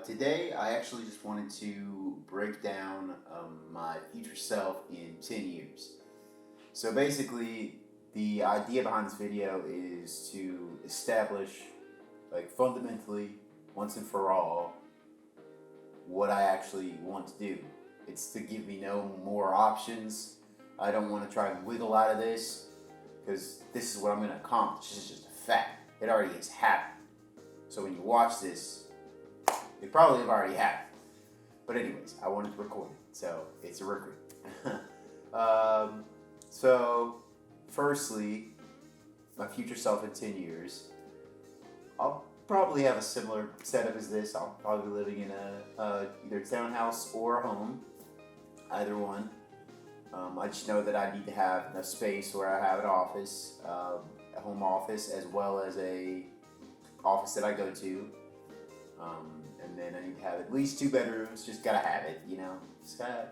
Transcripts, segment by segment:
Today I actually just wanted to break down my future self in 10 years. So basically, the idea behind this video is to establish, like, fundamentally, once and for all, what I actually want to do. It's to give me no more options. I don't want to try and wiggle out of this, because this is what I'm going to accomplish. This is just a fact. It already has happened. So when you watch this, it probably have already happened. But anyways, I wanted to record it, so it's a record. Firstly, my future self in 10 years, I'll probably have a similar setup as this. I'll probably be living in a either townhouse or a home, either one. I just know that I need to have enough space where I have an office, a home office, as well as a office that I go to. And then I need to have at least 2 bedrooms. Just gotta have it,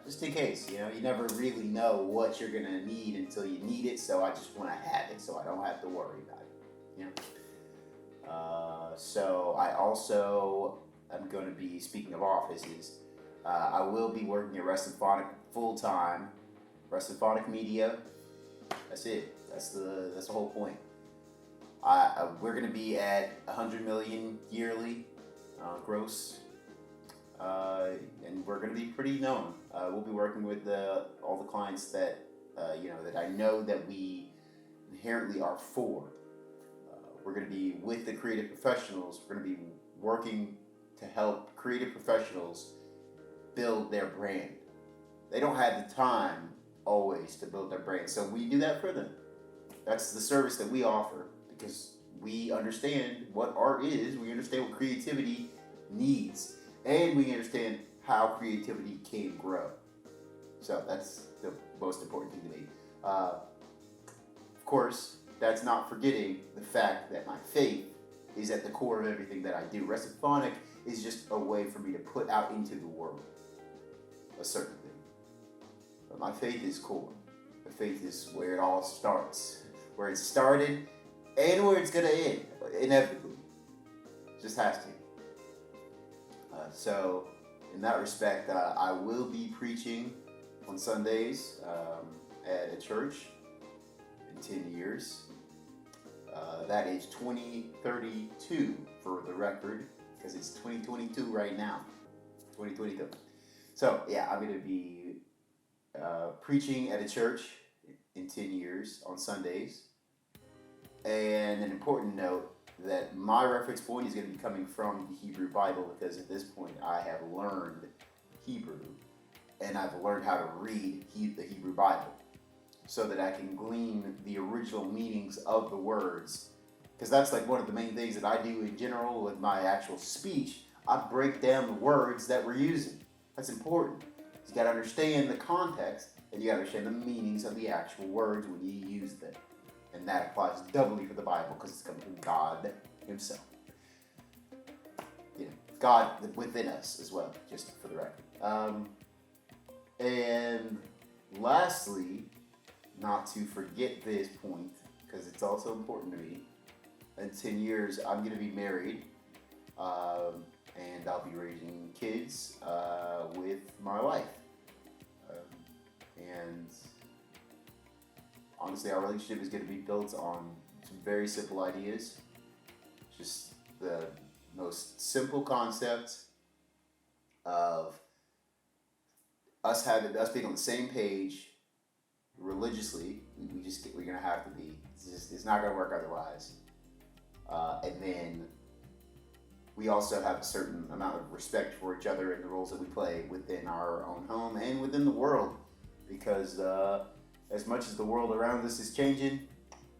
just in case. You never really know what you're gonna need until you need it. So I just want to have it, so I don't have to worry about it. So I also am going to be, speaking of offices, I will be working at Resymphonic full time. Resymphonic Media. That's it. That's the whole point. We're going to be at 100 million yearly gross, and we're going to be pretty known. We'll be working with all the clients that that I know that we inherently are for. We're going to be with the creative professionals. We're going to be working to help creative professionals build their brand. They don't have the time always to build their brand, so we do that for them. That's the service that we offer, because we understand what art is, we understand what creativity needs, and we understand how creativity can grow. So that's the most important thing to me. Of course, that's not forgetting the fact that my faith is at the core of everything that I do. Resymphonic is just a way for me to put out into the world a certain thing. But my faith is core. My faith is where it all starts, where it started, and where it's going to end, inevitably. It just has to. So, in that respect, I will be preaching on Sundays at a church in 10 years. That is 2032 for the record, because it's 2022 right now. 2022. So, yeah, I'm going to be preaching at a church in 10 years on Sundays. And an important note, that my reference point is going to be coming from the Hebrew Bible, because at this point I have learned Hebrew, and I've learned how to read the Hebrew Bible, so that I can glean the original meanings of the words. Because that's like one of the main things that I do in general with my actual speech. I break down the words that we're using. That's important. You got to understand the context, and you got to understand the meanings of the actual words when you use them. And that applies doubly for the Bible, because it's coming from God Himself. God within us as well, just for the record. And lastly, not to forget this point, because it's also important to me, in 10 years I'm going to be married, and I'll be raising kids with my wife. And honestly, our relationship is going to be built on some very simple ideas. Just the most simple concept of us being on the same page religiously. We're going to have to be. It's not going to work otherwise. And then we also have a certain amount of respect for each other and the roles that we play within our own home and within the world. Because as much as the world around us is changing,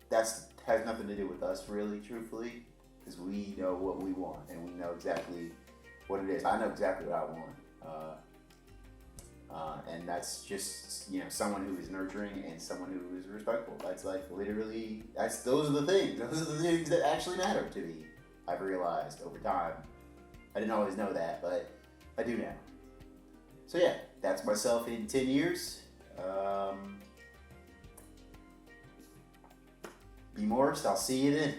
that has nothing to do with us, really, truthfully. Because we know what we want, and we know exactly what it is. I know exactly what I want. And that's just, someone who is nurturing and someone who is respectful. That's like literally, those are the things. Those are the things that actually matter to me, I've realized over time. I didn't always know that, but I do now. So yeah, that's myself in 10 years. Be Morris, I'll see you then.